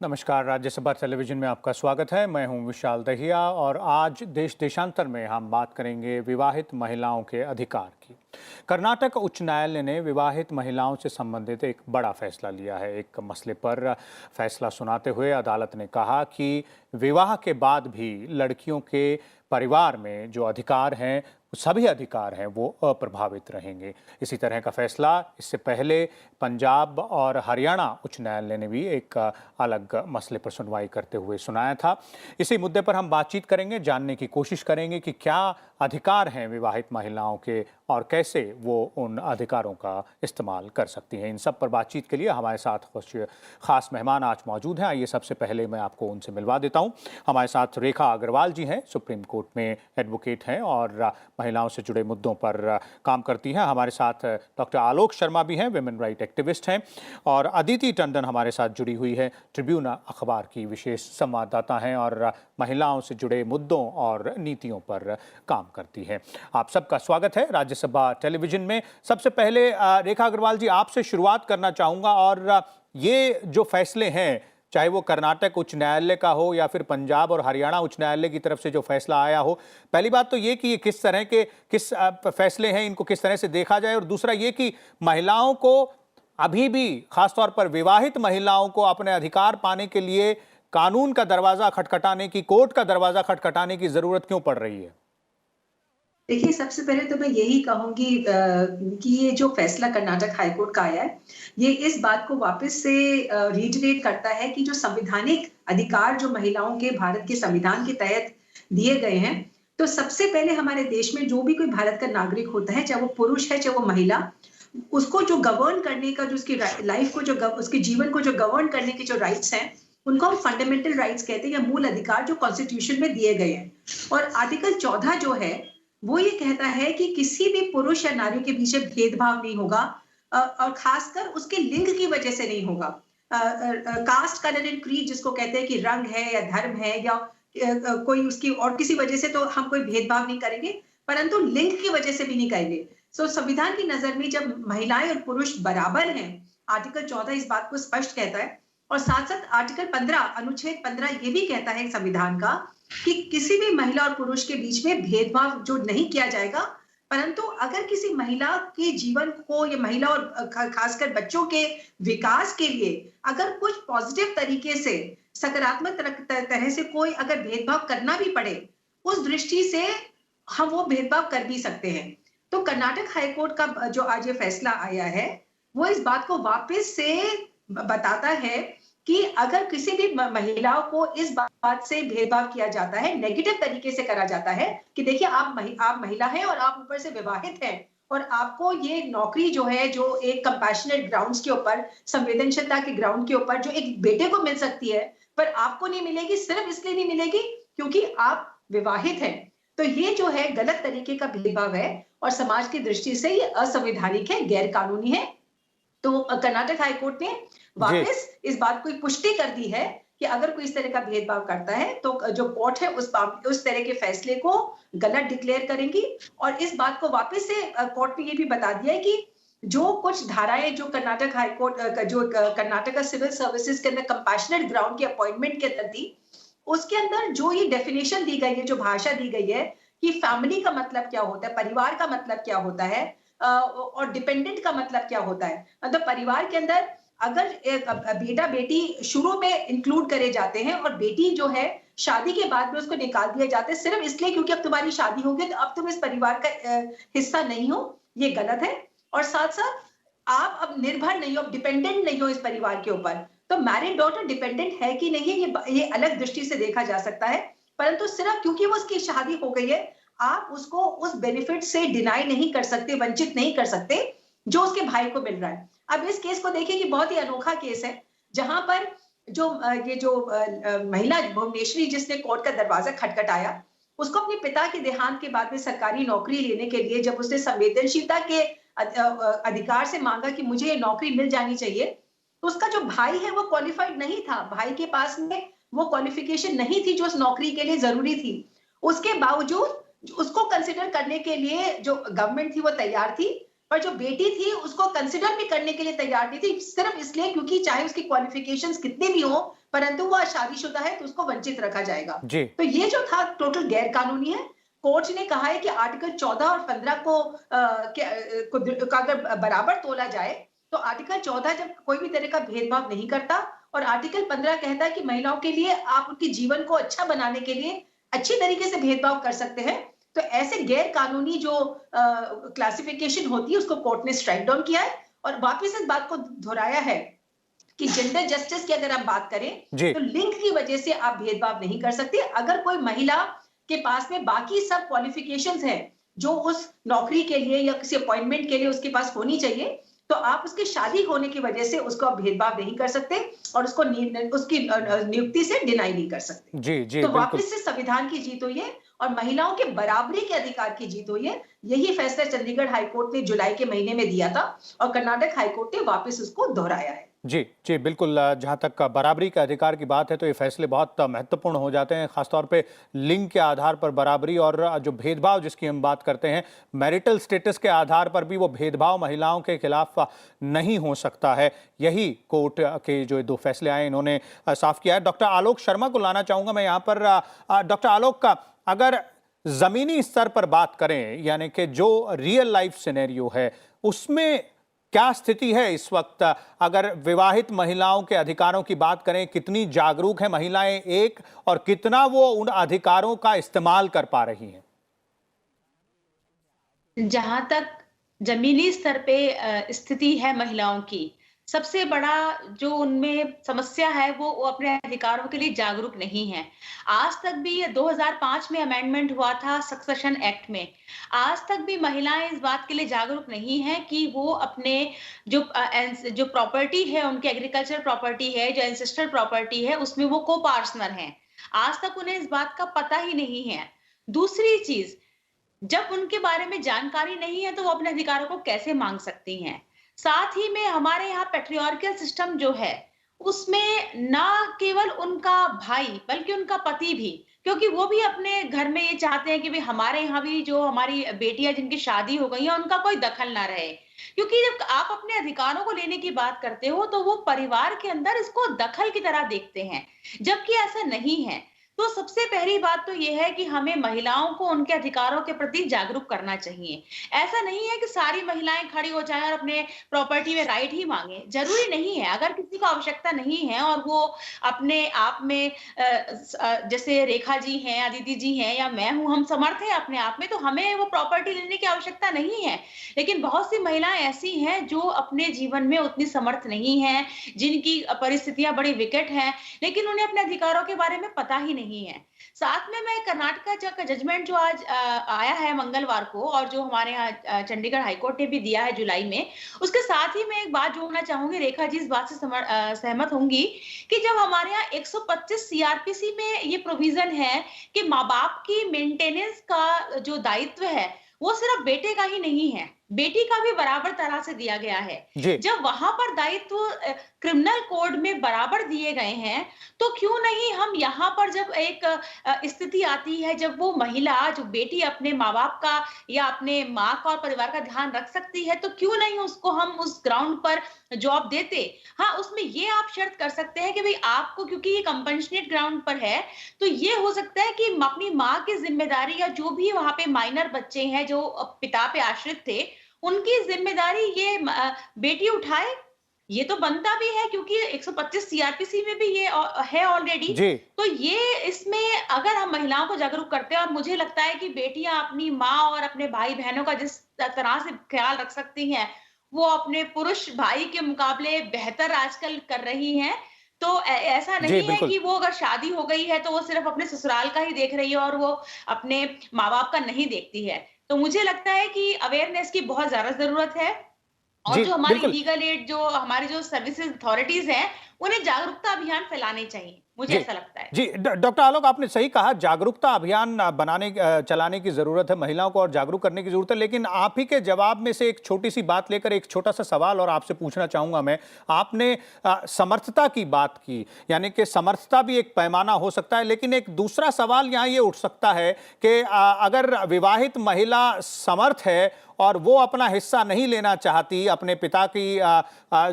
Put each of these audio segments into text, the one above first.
नमस्कार, राज्यसभा टेलीविजन में आपका स्वागत है। मैं हूं विशाल दहिया और आज देश देशांतर में हम बात करेंगे विवाहित महिलाओं के अधिकार की। कर्नाटक उच्च न्यायालय ने विवाहित महिलाओं से संबंधित एक बड़ा फैसला लिया है। एक मसले पर फैसला सुनाते हुए अदालत ने कहा कि विवाह के बाद भी लड़कियों के परिवार में जो अधिकार हैं, सभी अधिकार हैं, वो अप्रभावित रहेंगे। इसी तरह का फैसला इससे पहले पंजाब और हरियाणा उच्च न्यायालय ने भी एक अलग मसले पर सुनवाई करते हुए सुनाया था। इसी मुद्दे पर हम बातचीत करेंगे, जानने की कोशिश करेंगे कि क्या अधिकार हैं विवाहित महिलाओं के और कैसे वो उन अधिकारों का इस्तेमाल कर सकती हैं। इन सब पर बातचीत के लिए हमारे साथ कुछ खास मेहमान आज मौजूद हैं। आइए सबसे पहले मैं आपको उनसे मिलवा देता हूं। हमारे साथ रेखा अग्रवाल जी हैं, सुप्रीम कोर्ट में एडवोकेट हैं और महिलाओं से जुड़े मुद्दों पर काम करती हैं। हमारे साथ डॉक्टर आलोक शर्मा भी हैं, विमेन राइट एक्टिविस्ट हैं। और अदिति टंडन हमारे साथ जुड़ी हुई है, ट्रिब्यून अखबार की विशेष संवाददाता हैं और महिलाओं से जुड़े मुद्दों और नीतियों पर काम करती है। आप सबका स्वागत है राज्यसभा टेलीविजन में। सबसे पहले रेखा अग्रवाल जी, आपसे शुरुआत करना चाहूंगा। और ये जो फैसले हैं, चाहे वो कर्नाटक उच्च न्यायालय का हो या फिर पंजाब और हरियाणा उच्च न्यायालय की तरफ से जो फैसला आया हो, पहली बात तो ये कि ये किस तरह के फैसले हैं, इनको किस तरह से देखा जाए, और दूसरा ये कि महिलाओं को अभी भी, खासतौर पर विवाहित महिलाओं को अपने अधिकार पाने के लिए कानून का दरवाजा खटखटाने की, कोर्ट का दरवाजा खटखटाने की जरूरत क्यों पड़ रही है? देखिए, सबसे पहले तो मैं यही कहूँगी कि ये जो फैसला कर्नाटक हाई कोर्ट का आया है, ये इस बात को वापस से रिइटरेट करता है कि जो संवैधानिक अधिकार जो महिलाओं के भारत के संविधान के तहत दिए गए हैं, तो सबसे पहले हमारे देश में जो भी कोई भारत का नागरिक होता है, चाहे वो पुरुष है, चाहे वो महिला, उसको जो गवर्न करने का, जो उसकी लाइफ को, जो उसके जीवन को जो गवर्न करने के जो राइट्स हैं, उनको हम फंडामेंटल राइट्स कहते हैं, या मूल अधिकार जो कॉन्स्टिट्यूशन में दिए गए हैं। और आर्टिकल 14 जो है, वो ये कहता है कि किसी भी पुरुष या नारी के बीच भेदभाव नहीं होगा, और खासकर उसके लिंग की वजह से नहीं होगा। कास्ट, कलर एंड क्रीड जिसको कहते हैं कि रंग है या धर्म है या कोई उसकी और किसी वजह से, तो हम कोई भेदभाव नहीं करेंगे, परंतु लिंग की वजह से भी नहीं करेंगे। संविधान की नजर में जब महिलाएं और पुरुष बराबर हैं, आर्टिकल 14 इस बात को स्पष्ट कहता है। और साथ साथ आर्टिकल 15, अनुच्छेद 15 ये भी कहता है संविधान का कि किसी भी महिला और पुरुष के बीच में भेदभाव जो नहीं किया जाएगा, परंतु अगर किसी महिला के जीवन को, या महिला और खासकर बच्चों के विकास के लिए अगर कुछ पॉजिटिव तरीके से, सकारात्मक तरह से कोई अगर भेदभाव करना भी पड़े, उस दृष्टि से हम वो भेदभाव कर भी सकते हैं। तो कर्नाटक हाईकोर्ट का जो आज ये फैसला आया है, वो इस बात को वापस से बताता है कि अगर किसी भी महिलाओं को इस बात से भेदभाव किया जाता है, नेगेटिव तरीके से करा जाता है कि देखिए, आप महिला हैं और आप ऊपर से विवाहित हैं, और आपको ये नौकरी जो है, जो एक कंपैशनेट ग्राउंड्स के ऊपर, संवेदनशीलता के ग्राउंड के ऊपर जो एक बेटे को मिल सकती है, पर आपको नहीं मिलेगी, सिर्फ इसलिए नहीं मिलेगी क्योंकि आप विवाहित हैं। तो ये जो है गलत तरीके का भेदभाव है और समाज की दृष्टि से ये असंवैधानिक है, गैर कानूनी है। तो कर्नाटक हाईकोर्ट ने वापस इस बात को पुष्टि कर दी है कि अगर कोई इस तरह का भेदभाव करता है, तो जो कोर्ट है उस तरह के फैसले को गलत डिक्लेयर करेंगी। और इस बात को वापस से कोर्ट ने ये भी बता दिया है कि जो कुछ धाराएं जो कर्नाटक हाईकोर्ट जो कर्नाटक सिविल सर्विसेज के अंदर कंपैशनेट ग्राउंड की अपॉइंटमेंट के अंदर थी, उसके अंदर जो ये डेफिनेशन दी गई है, जो भाषा दी गई है कि फैमिली का मतलब क्या होता है, परिवार का मतलब क्या होता है, और डिपेंडेंट का मतलब क्या होता है। मतलब परिवार के अंदर अगर एक बेटा बेटी शुरू में इंक्लूड करे जाते हैं और बेटी जो है शादी के बाद में उसको निकाल दिया जाता है सिर्फ इसलिए क्योंकि अब तुम्हारी शादी हो गई, तो अब तुम इस परिवार का हिस्सा नहीं हो, ये गलत है। और साथ साथ आप अब निर्भर नहीं हो, अब डिपेंडेंट नहीं हो इस परिवार के ऊपर। तो मैरिड डॉटर डिपेंडेंट है कि नहीं, ये अलग दृष्टि से देखा जा सकता है, परंतु सिर्फ क्योंकि वो उसकी शादी हो गई है, आप उसको उस बेनिफिट से डिनाई नहीं कर सकते, वंचित नहीं कर सकते जो उसके भाई को मिल रहा है। अब इस केस को देखिए कि बहुत ही अनोखा केस है, जहां पर ये जो महिला भुवनेश्वरी जिसने कोर्ट का दरवाजा खटखटाया, उसको अपने पिता के देहांत के बाद में सरकारी नौकरी लेने के लिए जब उसने संवेदनशीलता के अधिकार से मांगा कि मुझे ये नौकरी मिल जानी चाहिए, तो उसका जो भाई है वो क्वालिफाइड नहीं था, भाई के पास में वो क्वालिफिकेशन नहीं थी जो उस नौकरी के लिए जरूरी थी। उसके बावजूद उसको कंसिडर करने के लिए जो गवर्नमेंट थी वो तैयार थी, पर जो बेटी थी उसको कंसिडर भी करने के लिए तैयार नहीं थी, सिर्फ इसलिए क्योंकि चाहे उसकी क्वालिफिकेशंस कितने भी हो, परंतु वो शादीशुदा है तो उसको वंचित रखा जाएगा। जी। तो ये जो था टोटल गैर कानूनी है। कोर्ट ने कहा है कि आर्टिकल 14 और 15 को अगर बराबर तोला जाए तो आर्टिकल 14 जब कोई भी तरह का भेदभाव नहीं करता और आर्टिकल 15 कहता है कि महिलाओं के लिए आप उनके जीवन को अच्छा बनाने के लिए अच्छी तरीके से भेदभाव कर सकते हैं। तो ऐसे गैर कानूनी जो क्लासिफिकेशन होती है उसको कोर्ट ने स्ट्राइक डाउन किया है और वापस इस बात को दोहराया है कि जेंडर जस्टिस की अगर हम बात करें जी। तो लिंग की वजह से आप भेदभाव नहीं कर सकते। अगर कोई महिला के पास में बाकी सब क्वालिफिकेशंस हैं जो उस नौकरी के लिए या किसी अपॉइंटमेंट के लिए उसके पास होनी चाहिए, तो आप उसकी शादी होने की वजह से उसको आप भेदभाव नहीं कर सकते और उसको उसकी नियुक्ति से डिनाई नहीं कर सकते। जी, जी, तो बिल्कुल। वापस से संविधान की जीत हुई है और महिलाओं के बराबरी के अधिकार की जीत हुई है। यही फैसला चंडीगढ़ हाईकोर्ट ने जुलाई के महीने में दिया था और कर्नाटक हाईकोर्ट ने वापस उसको दोहराया है। जी, जी, बिल्कुल। जहाँ तक बराबरी के अधिकार की बात है तो ये फैसले बहुत महत्वपूर्ण हो जाते हैं, ख़ासतौर पे लिंग के आधार पर बराबरी और जो भेदभाव जिसकी हम बात करते हैं, मैरिटल स्टेटस के आधार पर भी वो भेदभाव महिलाओं के खिलाफ नहीं हो सकता है। यही कोर्ट के जो 2 फैसले आए इन्होंने साफ किया है। डॉक्टर आलोक शर्मा को लाना चाहूँगा मैं यहाँ पर। डॉक्टर आलोक का अगर ज़मीनी स्तर पर बात करें, यानी कि जो रियल लाइफ सिनेरियो है, उसमें क्या स्थिति है इस वक्त? अगर विवाहित महिलाओं के अधिकारों की बात करें, कितनी जागरूक है महिलाएं एक, और कितना वो उन अधिकारों का इस्तेमाल कर पा रही हैं? जहाँ तक ज़मीनी स्तर पे स्थिति है महिलाओं की, सबसे बड़ा जो उनमें समस्या है वो अपने अधिकारों के लिए जागरूक नहीं है। आज तक भी ये 2005 में अमेंडमेंट हुआ था सक्सेशन एक्ट में। आज तक भी महिलाएं इस बात के लिए जागरूक नहीं हैं कि वो अपने जो प्रॉपर्टी है, उनकी एग्रीकल्चर प्रॉपर्टी है, जो एंसेस्ट्रल प्रॉपर्टी है, उसमें वो को-पार्टनर हैं। आज तक उन्हें इस बात का पता ही नहीं है। दूसरी चीज़, जब उनके बारे में जानकारी नहीं है तो वो अपने अधिकारों को कैसे मांग सकती हैं। साथ ही में हमारे यहाँ पैट्रियार्कल सिस्टम जो है उसमें ना केवल उनका भाई बल्कि उनका पति भी, क्योंकि वो भी अपने घर में ये चाहते हैं कि भाई हमारे यहाँ भी जो हमारी बेटियां जिनकी शादी हो गई है उनका कोई दखल ना रहे। क्योंकि जब आप अपने अधिकारों को लेने की बात करते हो तो वो परिवार के अंदर इसको दखल की तरह देखते हैं, जबकि ऐसा नहीं है। तो सबसे पहली बात तो ये है कि हमें महिलाओं को उनके अधिकारों के प्रति जागरूक करना चाहिए। ऐसा नहीं है कि सारी महिलाएं खड़ी हो जाएं और अपने प्रॉपर्टी में राइट ही मांगे, जरूरी नहीं है। अगर किसी को आवश्यकता नहीं है और वो अपने आप में जैसे रेखा जी हैं, अदिति जी हैं या मैं हूं, हम समर्थ हैं अपने आप में, तो हमें वो प्रॉपर्टी लेने की आवश्यकता नहीं है। लेकिन बहुत सी महिलाएं ऐसी हैं जो अपने जीवन में उतनी समर्थ नहीं है, जिनकी परिस्थितियां बड़ी विकट हैं, लेकिन उन्हें अपने अधिकारों के बारे में पता ही नहीं है। साथ में मैं कर्नाटक का जजमेंट जो आज आया है मंगलवार को और जो हमारे यहाँ चंडीगढ़ हाईकोर्ट ने भी दिया है जुलाई में, उसके साथ ही मैं एक बात जोड़ना चाहूंगी, रेखा जी इस बात से सहमत होंगी कि जब हमारे यहाँ 125 सीआरपीसी में ये प्रोविजन है कि माँ बाप की मेंटेनेंस का जो दायित्व है वो सिर्फ बेटे का ही नहीं है, बेटी का भी बराबर तरह से दिया गया है। जब वहां पर दायित्व क्रिमिनल कोड में बराबर दिए गए हैं, तो क्यों नहीं हम यहाँ पर जब एक स्थिति आती है जब वो महिला जो बेटी अपने माँ बाप का या अपने माँ का और परिवार का ध्यान रख सकती है, तो क्यों नहीं उसको हम उस ग्राउंड पर जॉब देते। हाँ, उसमें ये आप शर्त कर सकते हैं कि भाई आपको, क्योंकि ये कंपनसेट ग्राउंड पर है, तो ये हो सकता है कि अपनी माँ की जिम्मेदारी या जो भी वहां पे माइनर बच्चे हैं जो पिता पे आश्रित थे, उनकी जिम्मेदारी ये बेटी उठाए। ये तो बनता भी है क्योंकि 125 सीआरपीसी में भी ये है ऑलरेडी। तो ये इसमें अगर हम महिलाओं को जागरूक करते हैं, और मुझे लगता है कि बेटियां अपनी माँ और अपने भाई बहनों का जिस तरह से ख्याल रख सकती हैं, वो अपने पुरुष भाई के मुकाबले बेहतर आजकल कर रही हैं। तो ऐसा नहीं है कि वो अगर शादी हो गई है तो वो सिर्फ अपने ससुराल का ही देख रही है और वो अपने माँ बाप का नहीं देखती है। तो मुझे लगता है कि अवेयरनेस की बहुत ज्यादा जरूरत है और जो हमारी लीगल एड, जो हमारी जो सर्विसेज अथॉरिटीज हैं, उन्हें जागरूकता अभियान फैलाने चाहिए, मुझे ऐसा लगता है। जी, डॉक्टर आलोक, आपने सही कहा, जागरूकता अभियान चलाने की जरूरत है, महिलाओं को और जागरूक करने की जरूरत है। लेकिन आप ही के जवाब में से एक छोटी सी बात लेकर एक छोटा सा सवाल और आपसे पूछना चाहूंगा मैं। आपने समर्थता की बात की, यानी कि समर्थता भी एक पैमाना हो सकता है, लेकिन एक दूसरा सवाल यहाँ ये उठ सकता है कि अगर विवाहित महिला समर्थ है और वो अपना हिस्सा नहीं लेना चाहती अपने पिता की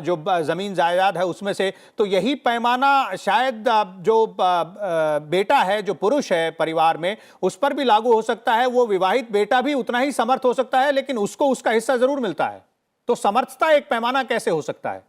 जो जमीन जायदाद है उसमें से, तो यही पैमाना शायद जो बेटा है, जो पुरुष है परिवार में, उस पर भी लागू हो सकता है। वो विवाहित बेटा भी उतना ही समर्थ हो सकता है, लेकिन उसको उसका हिस्सा जरूर मिलता है। तो समर्थता एक पैमाना कैसे हो सकता है?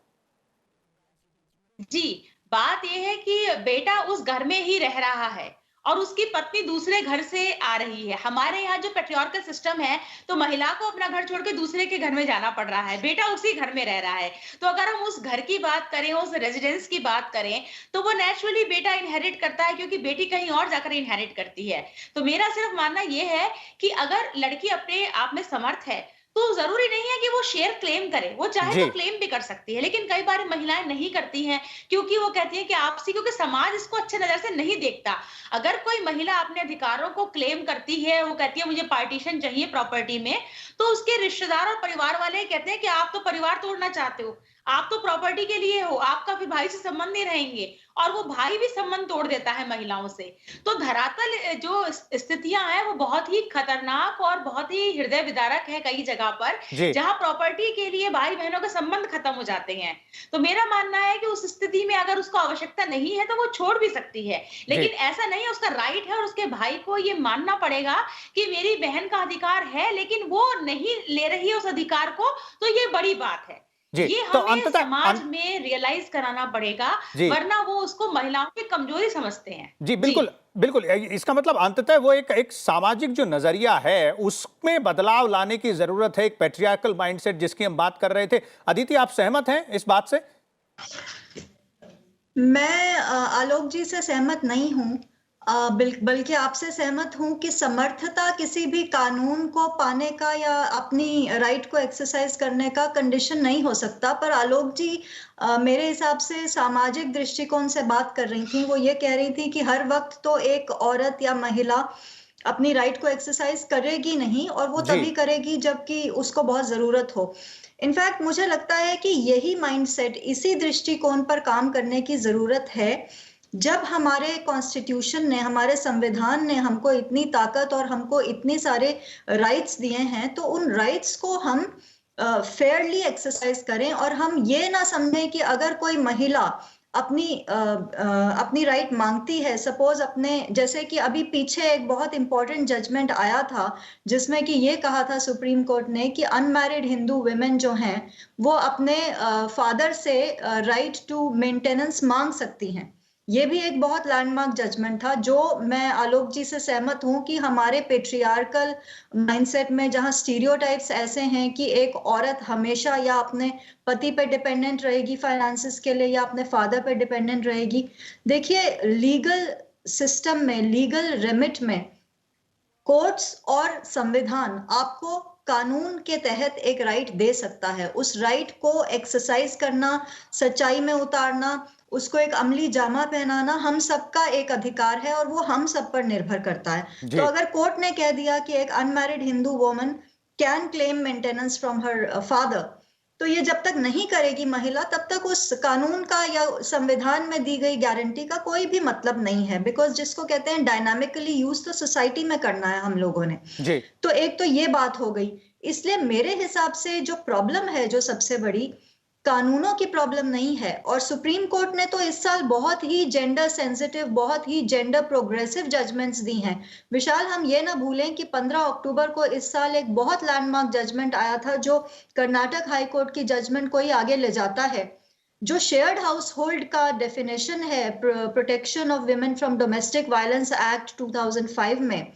जी, बात यह है कि बेटा उस घर में ही रह रहा है और उसकी पत्नी दूसरे घर से आ रही है। हमारे यहाँ जो पैट्रियार्कल सिस्टम है, तो महिला को अपना घर छोड़ के दूसरे के घर में जाना पड़ रहा है, बेटा उसी घर में रह रहा है। तो अगर हम उस घर की बात करें, उस रेजिडेंस की बात करें, तो वो नेचुरली बेटा इनहेरिट करता है, क्योंकि बेटी कहीं और जाकर इनहेरिट करती है। तो मेरा सिर्फ मानना ये है कि अगर लड़की अपने आप में समर्थ है, तो जरूरी नहीं है कि वो शेयर क्लेम करे, वो चाहे जी। तो क्लेम भी कर सकती है। लेकिन कई बार महिलाएं नहीं करती हैं, क्योंकि वो कहती हैं कि आपसी, क्योंकि समाज इसको अच्छे नजर से नहीं देखता। अगर कोई महिला अपने अधिकारों को क्लेम करती है, वो कहती है मुझे पार्टीशन चाहिए प्रॉपर्टी में, तो उसके रिश्तेदार और परिवार वाले कहते हैं कि आप तो परिवार तोड़ना चाहते हो, आप तो प्रॉपर्टी के लिए हो, आपका फिर भाई से संबंध नहीं रहेंगे, और वो भाई भी संबंध तोड़ देता है महिलाओं से। तो धरातल जो स्थितियां हैं वो बहुत ही खतरनाक और बहुत ही हृदय विदारक है कई जगह पर, जी। जहां प्रॉपर्टी के लिए भाई बहनों के संबंध खत्म हो जाते हैं। तो मेरा मानना है कि उस स्थिति में अगर उसको आवश्यकता नहीं है तो वो छोड़ भी सकती है, लेकिन ऐसा नहीं है, उसका राइट है और उसके भाई को ये मानना पड़ेगा कि मेरी बहन का अधिकार है, लेकिन वो नहीं ले रही है उस अधिकार को, तो ये बड़ी बात है। जी, ये तो हमें अंततः समाज में रियलाइज कराना पड़ेगा, जी। वरना वो उसको महिलाओं की कमजोरी समझते हैं। जी, बिल्कुल, बिल्कुल। इसका मतलब अंततः वो एक सामाजिक जो नज़रिया है, उसमें बदलाव लाने की ज़रूरत है, एक पैट्रियार्कल माइंडसेट जिसकी हम बात कर रहे थे। अदिति, आप सहमत हैं इस बात से? मैं आलोक जी से सहमत नहीं हूँ, बल्कि आपसे सहमत हूँ कि समर्थता किसी भी कानून को पाने का या अपनी राइट को एक्सरसाइज करने का कंडीशन नहीं हो सकता। पर आलोक जी मेरे हिसाब से सामाजिक दृष्टिकोण से बात कर रही थी। वो ये कह रही थी कि हर वक्त तो एक औरत या महिला अपनी राइट को एक्सरसाइज करेगी नहीं, और वो तभी करेगी जबकि उसको बहुत जरूरत हो। इनफैक्ट मुझे लगता है कि यही माइंडसेट, इसी दृष्टिकोण पर काम करने की जरूरत है। जब हमारे कॉन्स्टिट्यूशन ने, हमारे संविधान ने हमको इतनी ताकत और हमको इतने सारे राइट्स दिए हैं, तो उन राइट्स को हम फेयरली एक्सरसाइज करें, और हम ये ना समझें कि अगर कोई महिला अपनी राइट मांगती है, सपोज अपने, जैसे कि अभी पीछे एक बहुत इंपॉर्टेंट जजमेंट आया था जिसमें कि ये कहा था सुप्रीम कोर्ट ने कि अनमैरिड हिंदू वुमेन जो हैं वो अपने फादर से राइट टू मेंटेनेंस मांग सकती हैं। ये भी एक बहुत लैंडमार्क जजमेंट था, जो मैं आलोक जी से सहमत हूं कि हमारे पेट्रियार्कल माइंडसेट में जहां स्टीरियोटाइप्स ऐसे हैं कि एक औरत हमेशा या अपने पति पे डिपेंडेंट रहेगी फाइनेंसेस के लिए, या अपने फादर पे डिपेंडेंट रहेगी। देखिए, लीगल सिस्टम में, लीगल रेमिट में कोर्ट्स और संविधान आपको कानून के तहत एक राइट दे सकता है। उस राइट को एक्सरसाइज करना, सच्चाई में उतारना, उसको एक अमली जामा पहनाना हम सबका एक अधिकार है, और वो हम सब पर निर्भर करता है। तो अगर कोर्ट ने कह दिया कि एक unmarried Hindu woman can claim maintenance from her father, तो ये जब तक नहीं करेगी महिला, तब तक उस कानून का या संविधान में दी गई गारंटी का कोई भी मतलब नहीं है। बिकॉज जिसको कहते हैं डायनामिकली यूज, तो सोसाइटी में करना है हम लोगों ने। तो एक तो ये बात हो गई। इसलिए मेरे हिसाब से जो प्रॉब्लम है, जो सबसे बड़ी, कानूनों की प्रॉब्लम नहीं है। और सुप्रीम कोर्ट ने तो इस साल बहुत ही जेंडर सेंसिटिव, बहुत ही जेंडर प्रोग्रेसिव जजमेंट्स दी हैं। विशाल, हम ये ना भूलें कि 15 अक्टूबर को इस साल एक बहुत लैंडमार्क जजमेंट आया था, जो कर्नाटक हाई कोर्ट की जजमेंट को ही आगे ले जाता है। जो शेयर्ड हाउस होल्ड का डेफिनेशन है protection of women from domestic violence act 2005 में,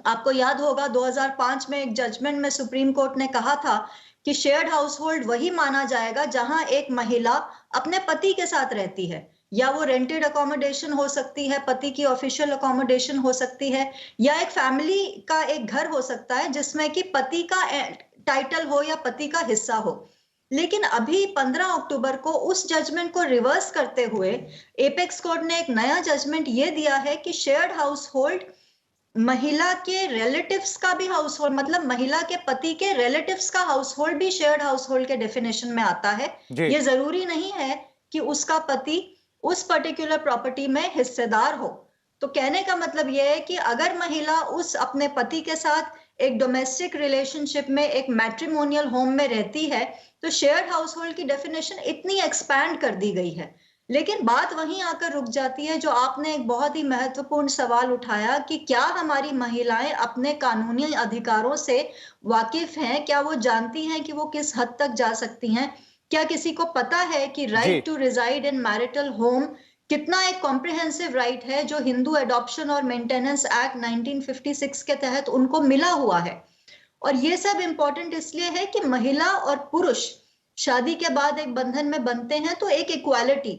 आपको याद होगा 2005 में एक जजमेंट में सुप्रीम कोर्ट ने कहा था कि शेयर्ड हाउस होल्ड वही माना जाएगा जहां एक महिला अपने पति के साथ रहती है, या वो रेंटेड अकोमोडेशन हो सकती है, पति की ऑफिशियल अकोमोडेशन हो सकती है, या एक फैमिली का एक घर हो सकता है जिसमें कि पति का टाइटल हो या पति का हिस्सा हो। लेकिन अभी 15 अक्टूबर को उस जजमेंट को रिवर्स करते हुए एपेक्स कोर्ट ने एक नया जजमेंट ये दिया है कि शेयर्ड हाउस होल्ड महिला के रिलेटिव्स का भी हाउस होल्ड, मतलब महिला के पति के रिलेटिव्स का हाउस होल्ड भी शेयर्ड हाउस होल्ड के डेफिनेशन में आता है। ये जरूरी नहीं है कि उसका पति उस पर्टिकुलर प्रॉपर्टी में हिस्सेदार हो। तो कहने का मतलब यह है कि अगर महिला उस अपने पति के साथ एक डोमेस्टिक रिलेशनशिप में, एक मैट्रिमोनियल होम में रहती है, तो शेयर्ड हाउस होल्ड की डेफिनेशन इतनी एक्सपैंड कर दी गई है। लेकिन बात वहीं आकर रुक जाती है जो आपने एक बहुत ही महत्वपूर्ण सवाल उठाया कि क्या हमारी महिलाएं अपने कानूनी अधिकारों से वाकिफ हैं? क्या वो जानती हैं कि वो किस हद तक जा सकती हैं? क्या किसी को पता है कि right to reside in marital home कितना एक कॉम्प्रिहेंसिव राइट है जो हिंदू एडॉप्शन और मेंटेनेंस एक्ट 1956 के तहत उनको मिला हुआ है? और ये सब इंपॉर्टेंट इसलिए है कि महिला और पुरुष शादी के बाद एक बंधन में बनते हैं तो एक इक्वालिटी,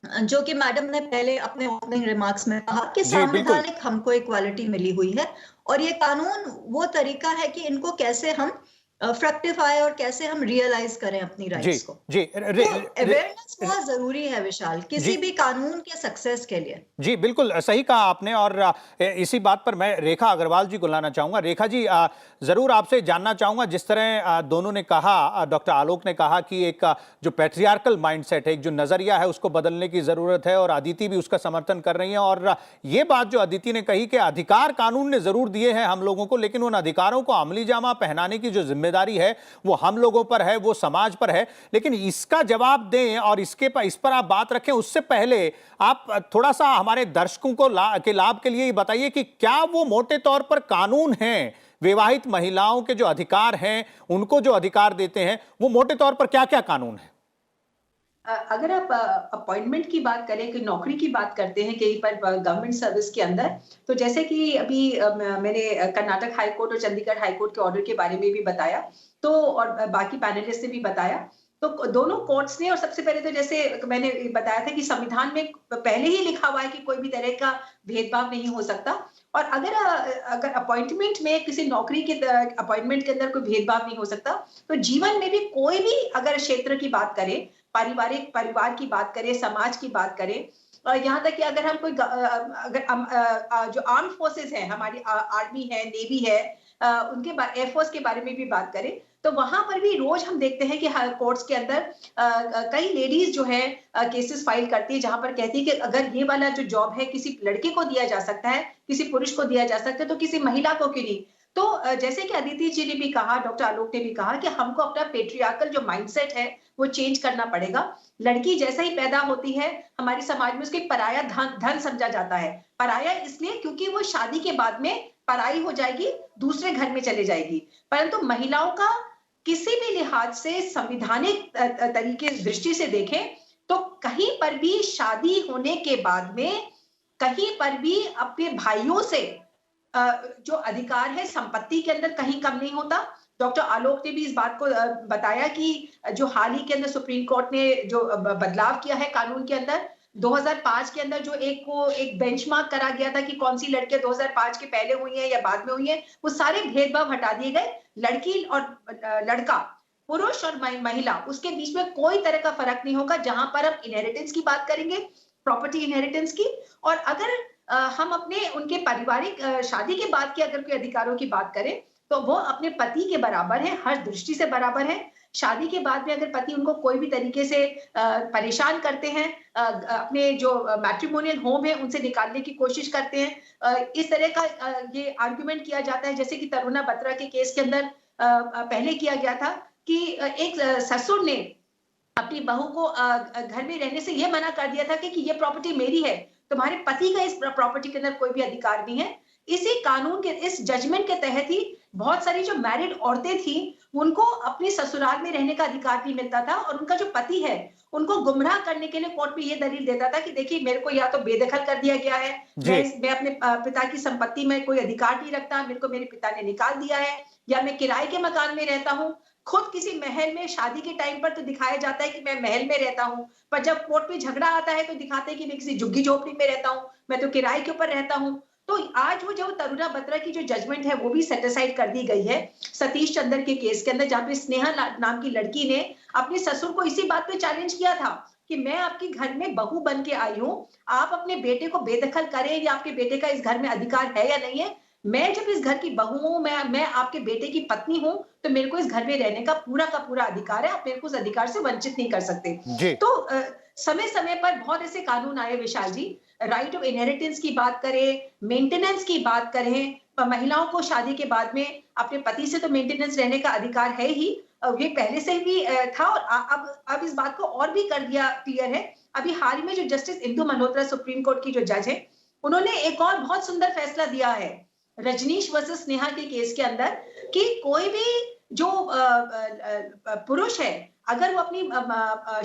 जो कि मैडम ने पहले अपने ओपनिंग रिमार्क्स में कहा कि संवैधानिक हमको इक्वालिटी मिली हुई है, और ये कानून वो तरीका है कि इनको कैसे हम फ्रक्टिफाई और कैसे हम रियलाइज करें अपनी राइट्स को। जी तो अवेयरनेस बहुत जरूरी है विशाल, किसी भी कानून के सक्सेस के लिए। जी बिल्कुल सही कहा आपने, और इसी बात पर मैं रेखा अग्रवाल जी को लाना चाहूंगा। रेखा जी, जरूर आपसे जानना चाहूंगा, जिस तरह दोनों ने कहा, डॉक्टर आलोक ने कहा कि एक जो पैट्रियार्कल माइंडसेट है, एक जो नजरिया है, उसको बदलने की जरूरत है, और अदिति भी उसका समर्थन कर रही है। और ये बात जो अदिति ने कही कि अधिकार कानून ने जरूर दिए हैं हम लोगों को, लेकिन उन अधिकारों को अमली जामा पहनाने की जो जिम्मेदारी है वो हम लोगों पर है, वो समाज पर है। लेकिन इसका जवाब दें और इस पर आप बात रखें, उससे पहले आप थोड़ा सा हमारे दर्शकों को के लाभ के लिए ही बताइए कि क्या वो मोटे तौर पर कानून हैं, विवाहित महिलाओं के जो अधिकार हैं, उनको जो अधिकार देते हैं, वो मोटे तौर पर क्या क्या कानून है? अगर आप अपॉइंटमेंट की बात करें, कि नौकरी की बात करते हैं कहीं पर गवर्नमेंट सर्विस के अंदर, तो जैसे कि अभी मैंने कर्नाटक हाई कोर्ट और चंडीगढ़ हाई कोर्ट के ऑर्डर के बारे में भी बताया, तो और बाकी पैनलिस्ट ने भी बताया, तो दोनों कोर्ट्स ने, और सबसे पहले तो जैसे मैंने बताया था कि संविधान में पहले ही लिखा हुआ है कि कोई भी तरह का भेदभाव नहीं हो सकता, और अगर अपॉइंटमेंट में किसी नौकरी के अपॉइंटमेंट के अंदर कोई भेदभाव नहीं हो सकता, तो जीवन में भी कोई भी अगर क्षेत्र की बात करें, परिवार की बात करें, समाज की बात करें, यहाँ तक कि अगर हम कोई जो आर्म फोर्सेस हैं, हमारी आर्मी है, नेवी है, उनके एयरफोर्स के बारे में भी बात करें, तो वहां पर भी रोज हम देखते हैं कि कोर्ट्स के अंदर कई लेडीज जो है केसेस फाइल करती है, जहां पर कहती है कि अगर ये वाला जो जॉब है किसी लड़के को दिया जा सकता है, किसी पुरुष को दिया जा सकता है, तो किसी महिला को क्यों नहीं? तो जैसे कि अदिति जी ने भी कहा, डॉक्टर आलोक ने भी कहा कि हमको अपना पेट्रियार्कल जो माइंडसेट है वो चेंज करना पड़ेगा। लड़की जैसे ही पैदा होती है, हमारे समाज में उसको एक पराया धन समझा जाता है। पराया इसलिए क्योंकि वो शादी के बाद में पराई हो जाएगी, दूसरे घर में चले जाएगी। परंतु महिलाओं का किसी भी लिहाज से, संवैधानिक तरीके दृष्टि से देखें, तो कहीं पर भी शादी होने के बाद में कहीं पर भी अपने भाइयों से जो अधिकार है संपत्ति के अंदर कहीं कम नहीं होता। डॉक्टर आलोक ने भी इस बात को बताया कि जो हाल ही के अंदर सुप्रीम कोर्ट ने जो बदलाव किया है कानून के अंदर, 2005 के अंदर जो एक बेंचमार्क करा गया था कि कौन सी लड़कियां 2005 के पहले हुई हैं या बाद में हुई हैं, वो सारे भेदभाव हटा दिए गए। लड़की और लड़का, पुरुष और महिला, उसके बीच में कोई तरह का फर्क नहीं होगा। जहां पर हम इनहेरिटेंस की बात करेंगे, प्रॉपर्टी इनहेरिटेंस की, और अगर हम अपने उनके पारिवारिक शादी के बाद के अगर कोई अधिकारों की बात करें, तो वो अपने पति के बराबर है, हर दृष्टि से बराबर है। शादी के बाद में अगर पति उनको कोई भी तरीके से परेशान करते हैं, अपने जो मैट्रिमोनियल होम है उनसे निकालने की कोशिश करते हैं, इस तरह का ये आर्गुमेंट किया जाता है, जैसे कि तरुणा बत्रा के केस के अंदर पहले किया गया था कि एक ससुर ने अपनी बहू को घर में रहने से यह मना कर दिया था कि ये प्रॉपर्टी मेरी है, तुम्हारे पति का इस प्रॉपर्टी के अंदर कोई भी अधिकार नहीं है। इसी कानून के, इस जजमेंट के तहत ही बहुत सारी जो मैरिड औरतें थी, उनको अपने ससुराल में रहने का अधिकार नहीं मिलता था, और उनका जो पति है उनको गुमराह करने के लिए कोर्ट में ये दलील देता था कि देखिए मेरे को या तो बेदखल कर दिया गया है, मैं अपने पिता की संपत्ति में कोई अधिकार नहीं रखता, मेरे को मेरे पिता ने निकाल दिया है, या मैं किराए के मकान में रहता हूँ। खुद किसी महल में शादी के टाइम पर तो दिखाया जाता है कि मैं महल में रहता हूँ, पर जब कोर्ट में झगड़ा आता है तो दिखाते हैं कि मैं किसी झुग्गी झोपड़ी में रहता हूँ, मैं तो किराए के ऊपर रहता हूँ। तो आज वो जो तरुणा बत्रा की जो जजमेंट है वो भी सेटिसाइड कर दी गई है सतीश चंद्र के केस के अंदर, जहां पे स्नेहा नाम की लड़की ने अपने ससुर को इसी बात पे चैलेंज किया था कि मैं आपके घर में बहू बन के आई हूँ, आप अपने बेटे को बेदखल करें, या आपके बेटे का इस घर में अधिकार है या नहीं है। मैं जब इस घर की बहू हूँ, मैं आपके बेटे की पत्नी हूँ, तो मेरे को इस घर में रहने का पूरा अधिकार है, आप मेरे को उस अधिकार से वंचित नहीं कर सकते। तो समय समय पर बहुत ऐसे कानून आए विशाल जी, राइट ऑफ इनहेरिटेंस की बात करें, मेंटेनेंस की बात करें, महिलाओं को शादी के बाद में अपने पति से तो मेंटेनेंस रहने का अधिकार है ही, ये पहले से भी था और अब इस बात को और भी कर दिया क्लियर है। अभी हाल ही में जो justice Indu Malhotra supreme court की जो जज है, उन्होंने एक और बहुत सुंदर फैसला दिया है रजनीश वर्सेस नेहा के केस के अंदर कि कोई भी जो पुरुष है अगर वो अपनी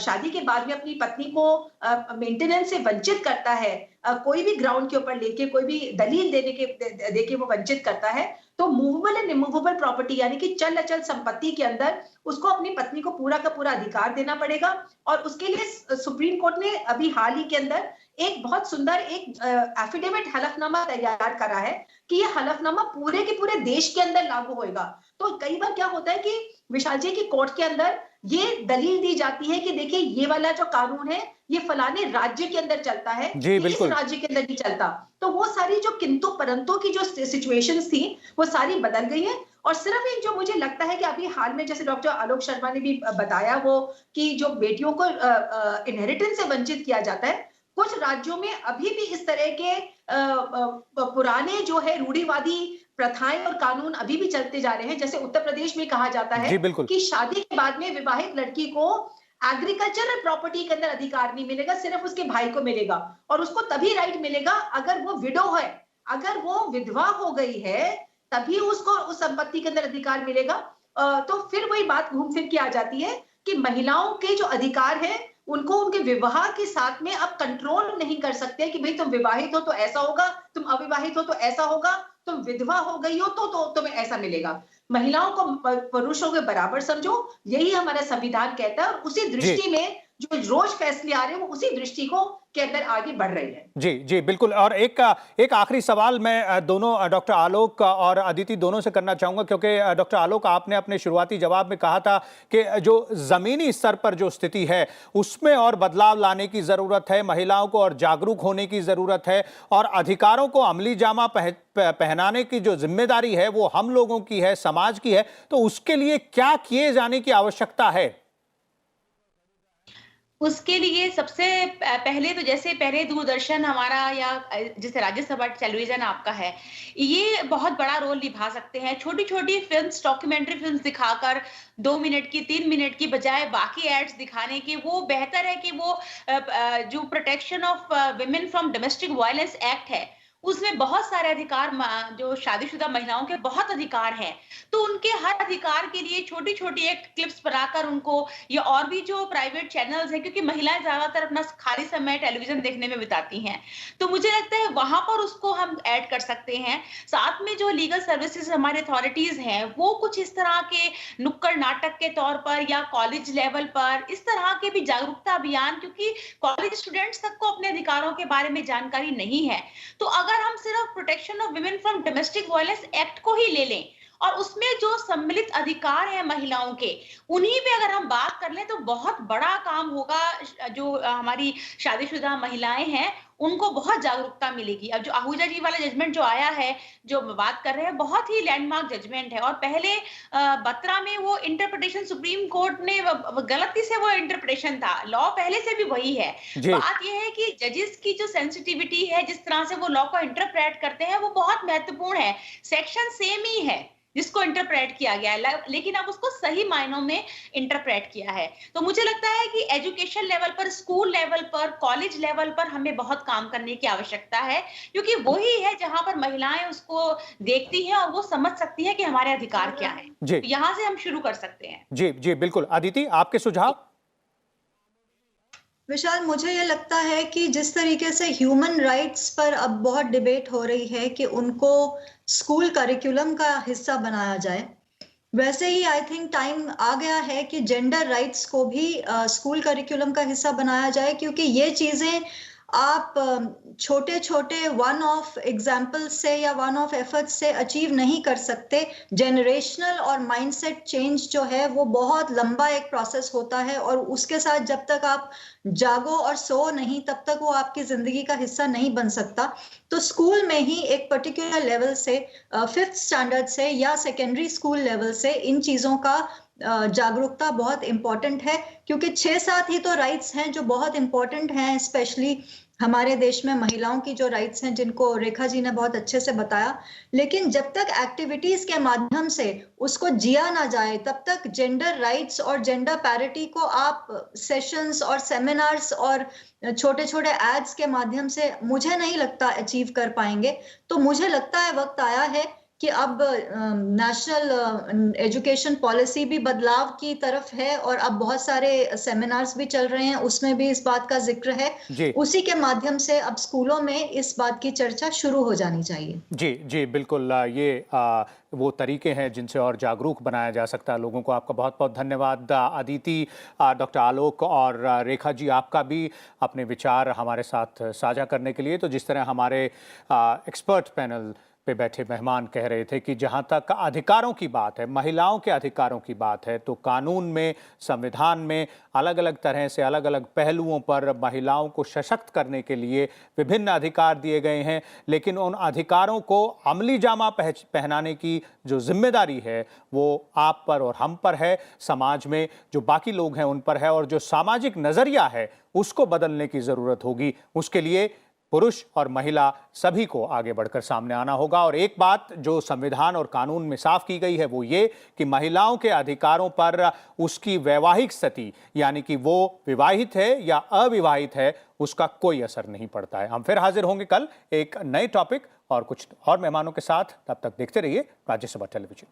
शादी के बाद में अपनी पत्नी को मेंटेनेंस से वंचित करता है, कोई भी ग्राउंड के ऊपर लेके, कोई भी दलील देके वो वंचित करता है, तो मूवेबल एंड इमूवेबल प्रॉपर्टी यानी कि चल अचल संपत्ति के अंदर उसको अपनी पत्नी को पूरा का पूरा अधिकार देना पड़ेगा। और उसके लिए सुप्रीम कोर्ट ने अभी हाल ही के अंदर एक बहुत सुंदर एक एफिडेविट हलफनामा तैयार करा है कि ये हलफनामा पूरे के पूरे देश के अंदर लागू होएगा। तो कई बार क्या होता है कि विशाल जी की कोर्ट के अंदर ये दलील दी जाती है कि देखिए ये वाला जो कानून है ये फलाने राज्य के अंदर चलता है, इस राज्य के अंदर नहीं चलता। तो वो सारी जो किंतु परंतु की जो सिचुएशंस थी वो सारी बदल गई है। और सिर्फ एक जो मुझे लगता है कि अभी हाल में जैसे डॉक्टर आलोक शर्मा ने भी बताया वो कि जो बेटियों को इनहेरिटेंस से वंचित किया जाता है, कुछ राज्यों में अभी भी इस तरह के पुराने जो है रूढ़िवादी प्रथाएं और कानून अभी भी चलते जा रहे हैं। जैसे उत्तर प्रदेश में कहा जाता है कि शादी के बाद में विवाहित लड़की को एग्रीकल्चरल प्रॉपर्टी के अंदर अधिकार नहीं मिलेगा, सिर्फ उसके भाई को मिलेगा। और उसको तभी राइट मिलेगा अगर वो विडो है, अगर वो विधवा हो गई है तभी उसको उस संपत्ति के अंदर अधिकार मिलेगा। तो फिर वही बात घूम फिर के आ जाती है कि महिलाओं के जो अधिकार है उनको उनके विवाह के साथ में अब कंट्रोल नहीं कर सकते कि भाई तुम विवाहित हो तो ऐसा होगा, तुम अविवाहित हो तो ऐसा होगा, तुम विधवा हो गई हो तो तुम्हें ऐसा मिलेगा। महिलाओं को पुरुषों के बराबर समझो, यही हमारा संविधान कहता है। और उसी दृष्टि में जो रोज फैसले आ रहे हैं वो उसी दृष्टि को के अंदर आगे बढ़ रही है। जी जी बिल्कुल। और एक आखिरी सवाल मैं दोनों डॉक्टर आलोक और अदिति दोनों से करना चाहूंगा, क्योंकि डॉक्टर आलोक आपने अपने शुरुआती जवाब में कहा था कि जो जमीनी स्तर पर जो स्थिति है उसमें और बदलाव लाने की जरूरत है, महिलाओं को और जागरूक होने की जरूरत है और अधिकारों को अमली जामा पहनाने की जो जिम्मेदारी है वो हम लोगों की है, समाज की है। तो उसके लिए क्या किए जाने की आवश्यकता है? उसके लिए सबसे पहले तो जैसे पहले दूरदर्शन हमारा या जैसे राज्यसभा टेलीविजन आपका है, ये बहुत बड़ा रोल निभा सकते हैं। छोटी छोटी फिल्म्स, डॉक्यूमेंट्री फिल्म्स दिखाकर 2 मिनट की 3 मिनट की बजाय बाकी एड्स दिखाने की, वो बेहतर है कि वो जो protection of women from domestic violence act है उसमें बहुत सारे अधिकार, जो शादीशुदा महिलाओं के बहुत अधिकार हैं, तो उनके हर अधिकार के लिए छोटी छोटी एक क्लिप्स बनाकर उनको, या और भी जो प्राइवेट चैनल्स हैं, क्योंकि महिलाएं ज्यादातर अपना खाली समय टेलीविजन देखने में बिताती हैं, तो मुझे लगता है वहां पर उसको हम ऐड कर सकते हैं। साथ में जो लीगल सर्विसेज हमारे अथॉरिटीज हैं वो कुछ इस तरह के नुक्कड़ नाटक के तौर पर या कॉलेज लेवल पर इस तरह के भी जागरूकता अभियान, क्योंकि कॉलेज स्टूडेंट्स तक को अपने अधिकारों के बारे में जानकारी नहीं है। तो अगर हम सिर्फ protection of women from domestic violence act को ही ले लें और उसमें जो सम्मिलित अधिकार है महिलाओं के, उन्हीं पे अगर हम बात कर लें तो बहुत बड़ा काम होगा। जो हमारी शादीशुदा महिलाएं हैं उनको बहुत जागरूकता मिलेगी। अब जो आहूजा जी वाला जजमेंट जो आया है, जो बात कर रहे हैं, बहुत ही लैंडमार्क जजमेंट है। और पहले बत्रा में वो इंटरप्रिटेशन सुप्रीम कोर्ट ने गलती से वो इंटरप्रिटेशन था, लॉ पहले से भी वही है। बात ये है कि जजेस की जो सेंसिटिविटी है, जिस तरह से वो लॉ को इंटरप्रेट करते हैं, वो बहुत महत्वपूर्ण है। सेक्शन सेम ही है जिसको इंटरप्रेट किया गया है, लेकिन अब उसको सही मायनों में इंटरप्रेट किया है। तो मुझे लगता है कि एजुकेशन लेवल पर, स्कूल लेवल पर, कॉलेज लेवल पर हमें बहुत काम करने की आवश्यकता है, क्योंकि वही है जहां पर महिलाएं उसको देखती हैं और वो समझ सकती है कि हमारे अधिकार क्या है। तो यहां से हम शुरू कर सकते हैं। जी जी बिल्कुल। अदिति, आपके सुझाव? विशाल, मुझे ये लगता है कि जिस तरीके से ह्यूमन राइट्स पर अब बहुत डिबेट हो रही है कि उनको स्कूल करिकुलम का हिस्सा बनाया जाए, वैसे ही आई थिंक टाइम आ गया है कि जेंडर राइट्स को भी स्कूल करिकुलम का हिस्सा बनाया जाए, क्योंकि ये चीजें आप छोटे छोटे वन ऑफ एग्जाम्पल से या वन ऑफ एफर्ट से अचीव नहीं कर सकते। जनरेशनल और माइंडसेट चेंज जो है वो बहुत लंबा एक प्रोसेस होता है, और उसके साथ जब तक आप जागो और सो नहीं तब तक वो आपकी जिंदगी का हिस्सा नहीं बन सकता। तो स्कूल में ही एक पर्टिकुलर लेवल से, 5th स्टैंडर्ड से या सेकेंडरी स्कूल लेवल से इन चीजों का जागरूकता बहुत इंपॉर्टेंट है, क्योंकि 6-7 ही तो राइट्स हैं जो बहुत इंपॉर्टेंट हैं, स्पेशली हमारे देश में महिलाओं की जो राइट्स हैं, जिनको रेखा जी ने बहुत अच्छे से बताया, लेकिन जब तक एक्टिविटीज के माध्यम से उसको जिया ना जाए, तब तक जेंडर राइट्स और जेंडर पैरिटी को आप सेशंस और सेमिनार्स और छोटे छोटे एड्स के माध्यम से मुझे नहीं लगता अचीव कर पाएंगे। तो मुझे लगता है वक्त आया है कि अब नेशनल एजुकेशन पॉलिसी भी बदलाव की तरफ है, और अब बहुत सारे सेमिनार्स भी चल रहे हैं, उसमें भी इस बात का जिक्र है। जी उसी के माध्यम से अब स्कूलों में इस बात की चर्चा शुरू हो जानी चाहिए। जी जी बिल्कुल। ये वो तरीके हैं जिनसे और जागरूक बनाया जा सकता है लोगों को। आपका बहुत बहुत धन्यवाद अदिति, डॉक्टर आलोक और रेखा जी, आपका भी अपने विचार हमारे साथ साझा करने के लिए। तो जिस तरह हमारे एक्सपर्ट पैनल पे बैठे मेहमान कह रहे थे कि जहां तक अधिकारों की बात है, महिलाओं के अधिकारों की बात है, तो कानून में, संविधान में अलग अलग तरह से अलग अलग पहलुओं पर महिलाओं को सशक्त करने के लिए विभिन्न अधिकार दिए गए हैं, लेकिन उन अधिकारों को अमली जामा पहनाने की जो जिम्मेदारी है वो आप पर और हम पर है, समाज में जो बाकी लोग हैं उन पर है, और जो सामाजिक नजरिया है उसको बदलने की जरूरत होगी। उसके लिए पुरुष और महिला सभी को आगे बढ़कर सामने आना होगा। और एक बात जो संविधान और कानून में साफ की गई है वो ये कि महिलाओं के अधिकारों पर उसकी वैवाहिक स्थिति, यानी कि वो विवाहित है या अविवाहित है, उसका कोई असर नहीं पड़ता है। हम फिर हाजिर होंगे कल एक नए टॉपिक और कुछ और मेहमानों के साथ। तब तक देखते रहिए राज्यसभा टेलीविजन।